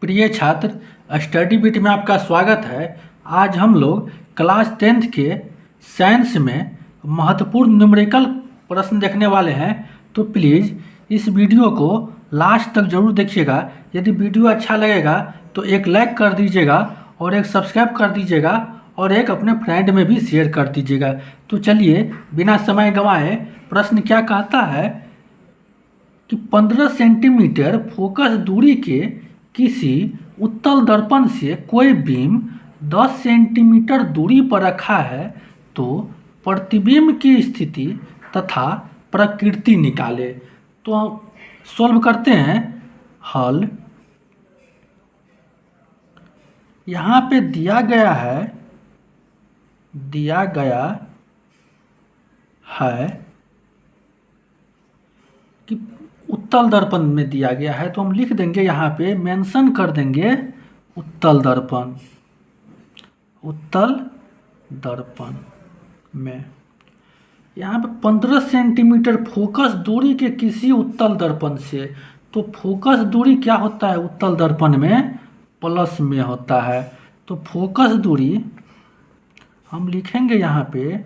प्रिय छात्र, study bit में आपका स्वागत है। आज हम लोग क्लास 10th के साइंस में महत्वपूर्ण न्यूमेरिकल प्रश्न देखने वाले हैं। तो प्लीज़ इस वीडियो को लास्ट तक ज़रूर देखिएगा। यदि वीडियो अच्छा लगेगा तो एक लाइक कर दीजिएगा और एक सब्सक्राइब कर दीजिएगा और एक अपने फ्रेंड में भी शेयर कर दीजिएगा। तो चलिए बिना समय गंवाए प्रश्न क्या कहता है कि 15 सेंटीमीटर फोकस दूरी के किसी उत्तल दर्पण से कोई बीम 10 सेंटीमीटर दूरी पर रखा है, तो प्रतिबिंब की स्थिति तथा प्रकृति निकाले। तो हम सॉल्व करते हैं। हल यहाँ पे दिया गया है कि उत्तल दर्पण में दिया गया है, तो हम लिख देंगे यहाँ पे मेंशन कर देंगे उत्तल दर्पण में यहाँ पे 15 सेंटीमीटर फोकस दूरी के किसी उत्तल दर्पण से। तो फोकस दूरी क्या होता है उत्तल दर्पण में? प्लस में होता है। तो फोकस दूरी हम लिखेंगे यहाँ पे,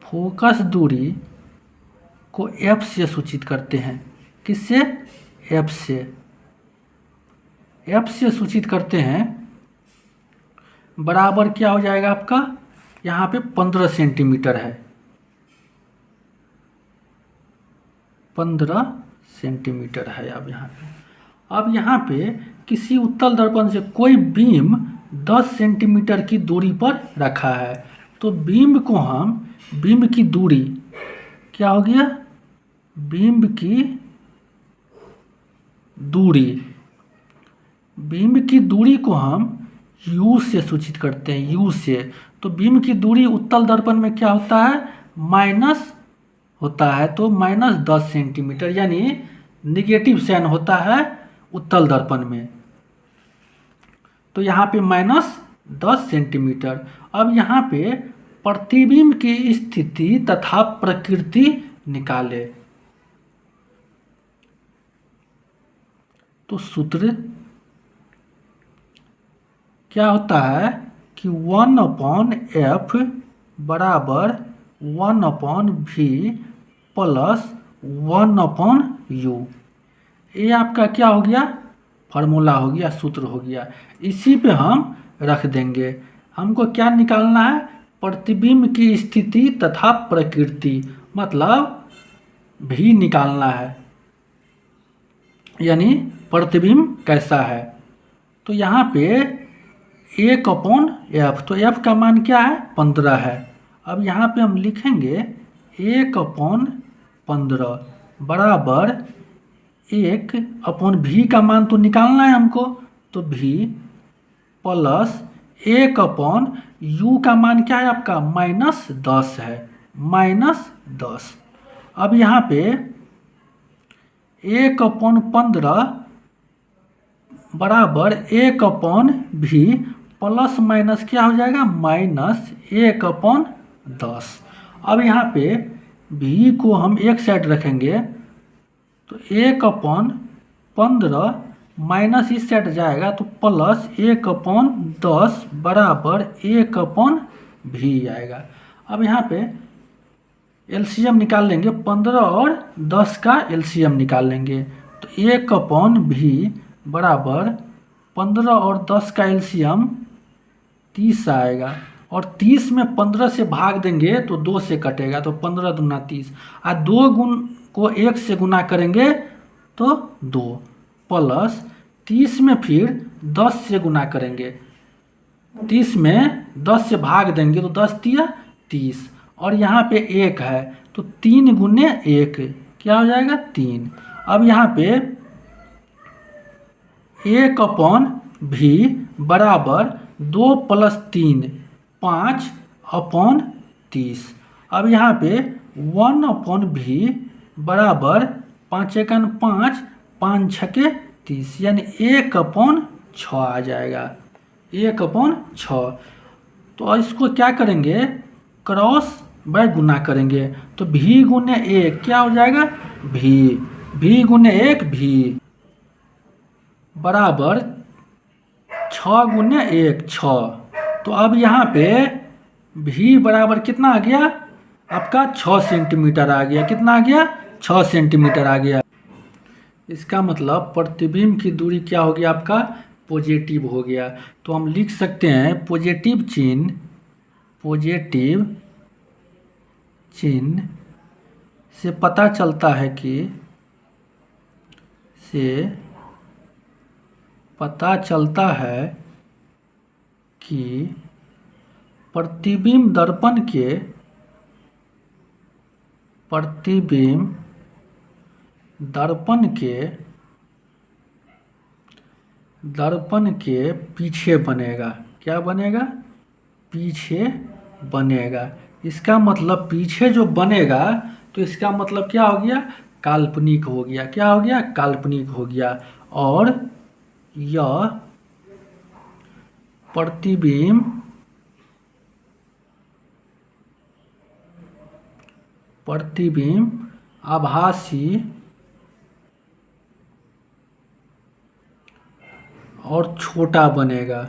फोकस दूरी को F से सूचित करते हैं। किससे? F से सूचित करते हैं। बराबर क्या हो जाएगा आपका? यहाँ पे 15 सेंटीमीटर है, 15 सेंटीमीटर है। अब यहाँ पे किसी उत्तल दर्पण से कोई बीम 10 सेंटीमीटर की दूरी पर रखा है। तो बीम की दूरी क्या हो गया? बीम की दूरी को हम U से सूचित करते हैं, U से। तो बीम की दूरी उत्तल दर्पण में क्या होता है? माइनस होता है। तो -10 सेंटीमीटर, यानी निगेटिव साइन होता है उत्तल दर्पण में। तो यहाँ पे -10 सेंटीमीटर। अब यहाँ पे प्रतिबिंब की स्थिति तथा प्रकृति निकाले। तो सूत्र क्या होता है कि 1/F बराबर 1/V प्लस 1/U। ये आपका क्या हो गया? फार्मूला हो गया, सूत्र हो गया। इसी पे हम रख देंगे। हमको क्या निकालना है? प्रतिबिंब की स्थिति तथा प्रकृति, मतलब भी निकालना है, यानी प्रतिबिंब कैसा है। तो यहाँ पे 1/F, तो F का मान क्या है? 15 है। अब यहाँ पे हम लिखेंगे 1/15 बराबर 1/V का मान तो निकालना है हमको, तो V प्लस 1/U का मान क्या है आपका? -10 है, -10। अब यहाँ पे 1/15 बराबर 1/V प्लस माइनस क्या हो जाएगा? -1/10। अब यहाँ पे V को हम एक साइड रखेंगे, तो 1/15 माइनस इस साइड जाएगा, तो प्लस 1/10 बराबर 1/V आएगा। अब यहाँ पे एलसीएम निकाल लेंगे, 15 और 10 का एलसीएम निकाल लेंगे। तो 1/V बराबर 15 और 10 का एलसीएम 30 आएगा, और 30 में 15 से भाग देंगे तो 2 से कटेगा, तो 15 दूना 30। और 2 गुण को 1 से गुना करेंगे तो 2, प्लस 30 में फिर 10 से गुना करेंगे, 30 में 10 से भाग देंगे तो 10 तिया 30, और यहाँ पे 1 है, तो 3 गुने 1 क्या हो जाएगा? 3। अब यहाँ पे 1/V बराबर 2 + 3 5/30। अब यहाँ पे 1/V बराबर 5 × 5 5 × 6 30, यानी 1/6 आ जाएगा, 1/6। तो इसको क्या करेंगे? क्रॉस बाय गुना करेंगे, तो V गुने 1 क्या हो जाएगा? V गुने 1 V बराबर 6 गुने 1 6। तो अब यहाँ पे भी बराबर कितना आ गया आपका 6 सेंटीमीटर आ गया। कितना आ गया 6 सेंटीमीटर आ गया। इसका मतलब प्रतिबिंब की दूरी क्या हो गया आपका पॉजिटिव हो गया। तो हम लिख सकते हैं पॉजिटिव चिन्ह से पता चलता है कि प्रतिबिंब दर्पण के पीछे बनेगा। क्या बनेगा पीछे बनेगा। इसका मतलब पीछे जो बनेगा तो इसका मतलब क्या हो गया काल्पनिक हो गया। क्या हो गया काल्पनिक हो गया। और यह प्रतिबिंब आभासी और छोटा बनेगा।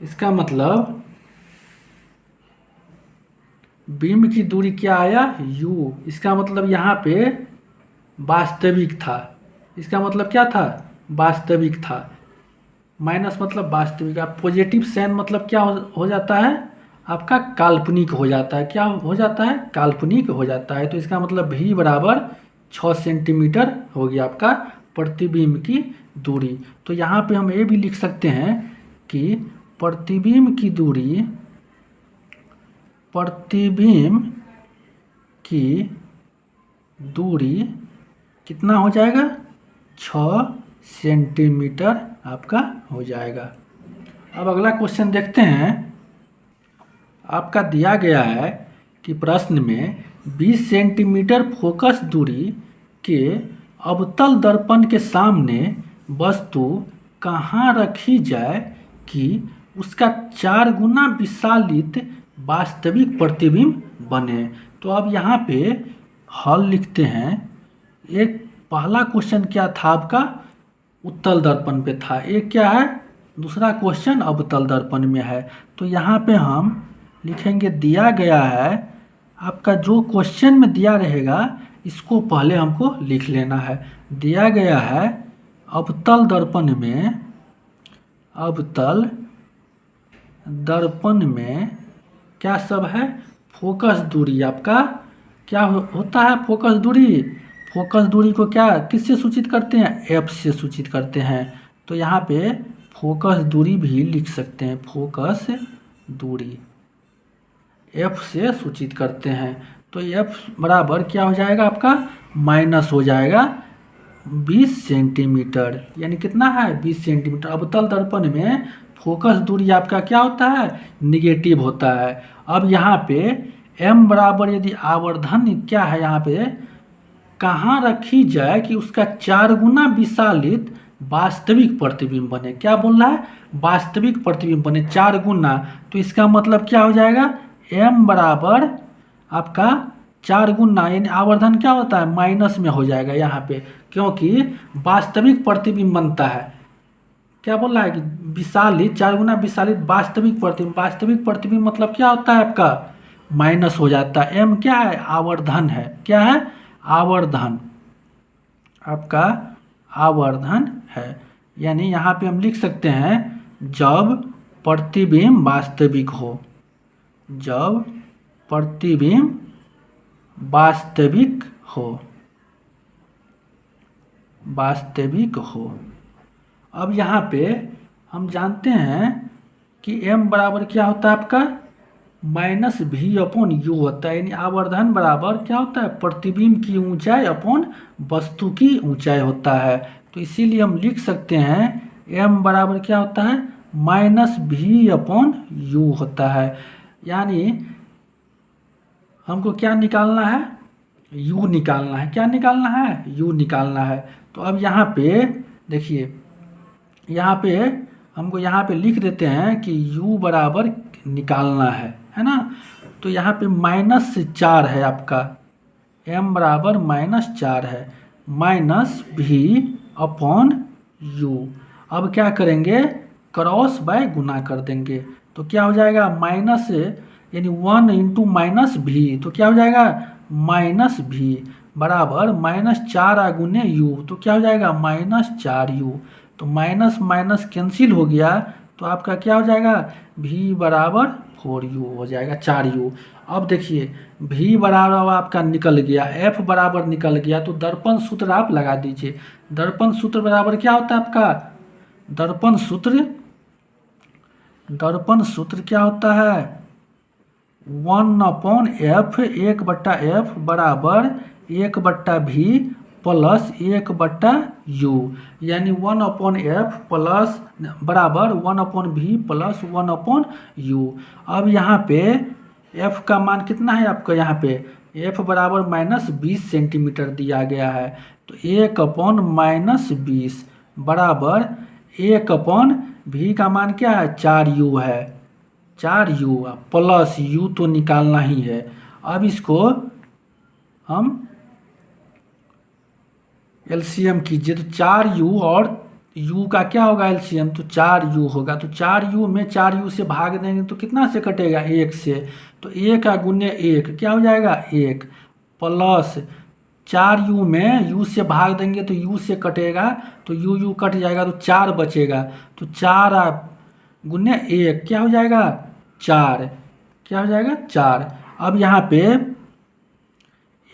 इसका मतलब बिंब की दूरी क्या आया u। इसका मतलब यहाँ पे वास्तविक था। इसका मतलब क्या था वास्तविक था। माइनस मतलब वास्तविक। आप पॉजिटिव साइन मतलब क्या हो जाता है आपका काल्पनिक हो जाता है। क्या हो जाता है काल्पनिक हो जाता है। तो इसका मतलब v बराबर 6 सेंटीमीटर हो गया आपका प्रतिबिंब की दूरी। तो यहाँ पे हम ये भी लिख सकते हैं कि प्रतिबिंब की दूरी कितना हो जाएगा 6 सेंटीमीटर आपका हो जाएगा। अब अगला क्वेश्चन देखते हैं। आपका दिया गया है कि प्रश्न में 20 सेंटीमीटर फोकस दूरी के अवतल दर्पण के सामने वस्तु कहाँ रखी जाए कि उसका 4 गुना विशालित वास्तविक प्रतिबिंब बने। तो अब यहाँ पे हल लिखते हैं। एक पहला क्वेश्चन क्या था आपका उत्तल दर्पण पे था। एक क्या है दूसरा क्वेश्चन अवतल दर्पण में है। तो यहाँ पे हम लिखेंगे दिया गया है आपका जो क्वेश्चन में दिया रहेगा इसको पहले हमको लिख लेना है। दिया गया है अवतल दर्पण में क्या सब है फोकस दूरी। आपका क्या होता है फोकस दूरी को क्या किससे सूचित करते हैं f से सूचित करते हैं। तो यहाँ पे फोकस दूरी भी लिख सकते हैं। फोकस दूरी f से सूचित करते हैं। तो f बराबर क्या हो जाएगा आपका माइनस हो जाएगा 20 सेंटीमीटर। यानी कितना है 20 सेंटीमीटर। अवतल दर्पण में फोकस दूरी आपका क्या होता है निगेटिव होता है। अब यहाँ पे m बराबर यदि आवर्धन क्या है यहाँ पे कहाँ रखी जाए कि उसका 4 गुना विशालित वास्तविक प्रतिबिंब बने। क्या बोल रहा है वास्तविक प्रतिबिंब बने 4 गुना। तो इसका मतलब क्या हो जाएगा m बराबर आपका 4 गुना यानी आवर्धन क्या होता है माइनस में हो जाएगा यहाँ पे क्योंकि वास्तविक प्रतिबिंब बनता है। क्या बोल रहा है कि विशालित 4 गुना विशालित वास्तविक प्रतिबिंब मतलब क्या होता है आपका माइनस हो जाता है। m क्या है आवर्धन है। क्या है आवर्धन आपका आवर्धन है। यानी यहाँ पे हम लिख सकते हैं जब प्रतिबिंब वास्तविक हो। जब प्रतिबिंब वास्तविक हो। अब यहाँ पे हम जानते हैं कि m बराबर क्या होता है आपका माइनस v अपॉन यू होता है। यानी आवर्धन बराबर क्या होता है प्रतिबिंब की ऊंचाई अपॉन वस्तु की ऊंचाई होता है। तो इसीलिए हम लिख सकते हैं m बराबर क्या होता है माइनस v अपॉन यू होता है। यानी हमको क्या निकालना है u निकालना है। क्या निकालना है u निकालना है। तो अब यहाँ पे देखिए यहाँ पे हमको यहाँ पे लिख देते हैं कि u बराबर निकालना है ना। तो तो यहाँ पे -4 है आपका, m बराबर -4 है, माइनस भी अपॉन u। अब क्या करेंगे, क्रॉस बाय गुना कर देंगे, तो क्या हो जाएगा माइनस यानी 1 इंटू माइनस भी, तो क्या हो जाएगा माइनस भी बराबर -4 गुने u, तो क्या हो जाएगा -4u। तो माइनस माइनस कैंसिल हो गया, तो आपका क्या हो जाएगा v बराबर 4u हो जाएगा, 4u। अब देखिए v बराबर आपका निकल गया, f बराबर निकल गया, तो दर्पण सूत्र आप लगा दीजिए। दर्पण सूत्र बराबर क्या होता है आपका, दर्पण सूत्र क्या होता है 1/f, 1/f बराबर 1/v प्लस 1/u, यानी 1/f प्लस बराबर 1/v प्लस 1/u। अब यहाँ पे f का मान कितना है आपका, यहाँ पे f बराबर -20 सेंटीमीटर दिया गया है, तो 1/-20 बराबर 1/v का मान क्या है 4u है, 4u प्लस u तो निकालना ही है। अब इसको हम एलसीएम कीजिए, तो 4u और u का क्या होगा एलसीएम, तो 4u होगा, तो 4u में 4u से भाग देंगे तो कितना से कटेगा 1 से, तो 1 गुने 1 क्या हो जाएगा 1 प्लस 4u में u से भाग देंगे तो u से कटेगा, तो u कट जाएगा तो 4 बचेगा, तो 4 गुने 1 क्या हो जाएगा 4, क्या हो जाएगा 4। अब यहाँ पे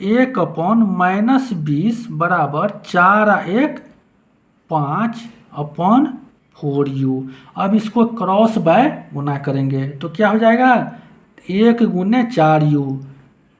1/-20 बराबर 4 5/4u। अब इसको क्रॉस बाय गुना करेंगे तो क्या हो जाएगा 1 गुने 4u,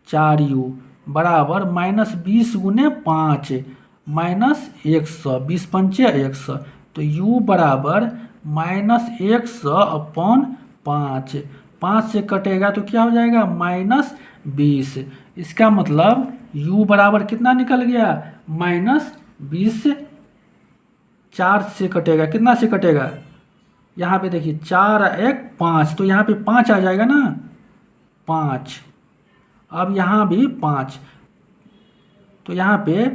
4u बराबर -20 गुने 5 -100, 20 पंचे 100, तो u बराबर -100/5, 5 से कटेगा तो क्या हो जाएगा -20। इसका मतलब u बराबर कितना निकल गया -20, 4 से कटेगा, कितना से कटेगा यहाँ पे देखिए 4 1 5, तो यहाँ पे 5 आ जाएगा ना 5। अब यहाँ भी 5, तो यहाँ पे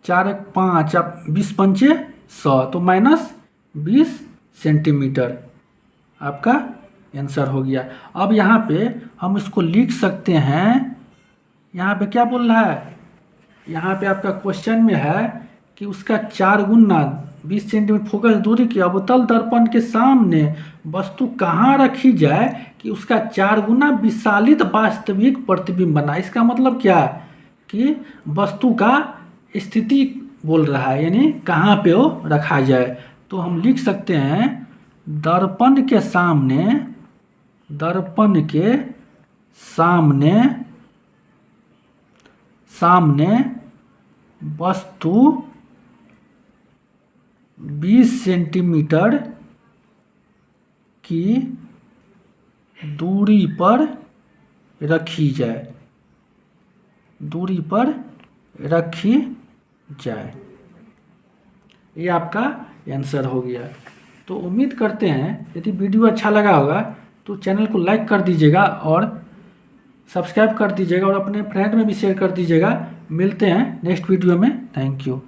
4 1 5, अब 20 पंचे 100, तो -20 सेंटीमीटर आपका आंसर हो गया। अब यहाँ पे हम इसको लिख सकते हैं, यहाँ पे क्या बोल रहा है, यहाँ पे आपका क्वेश्चन में है कि उसका 4 गुना 20 सेंटीमीटर फोकस दूरी की अवतल दर्पण के सामने वस्तु कहाँ रखी जाए कि उसका 4 गुना विशालित वास्तविक प्रतिबिंब बना। इसका मतलब क्या है कि वस्तु का स्थिति बोल रहा है, यानी कहाँ पे वो रखा जाए। तो हम लिख सकते हैं दर्पण के सामने वस्तु 20 सेंटीमीटर की दूरी पर रखी जाए, ये आपका आंसर हो गया। तो उम्मीद करते हैं यदि वीडियो अच्छा लगा होगा तो चैनल को लाइक कर दीजिएगा और सब्सक्राइब कर दीजिएगा और अपने फ्रेंड में भी शेयर कर दीजिएगा। मिलते हैं नेक्स्ट वीडियो में, थैंक यू।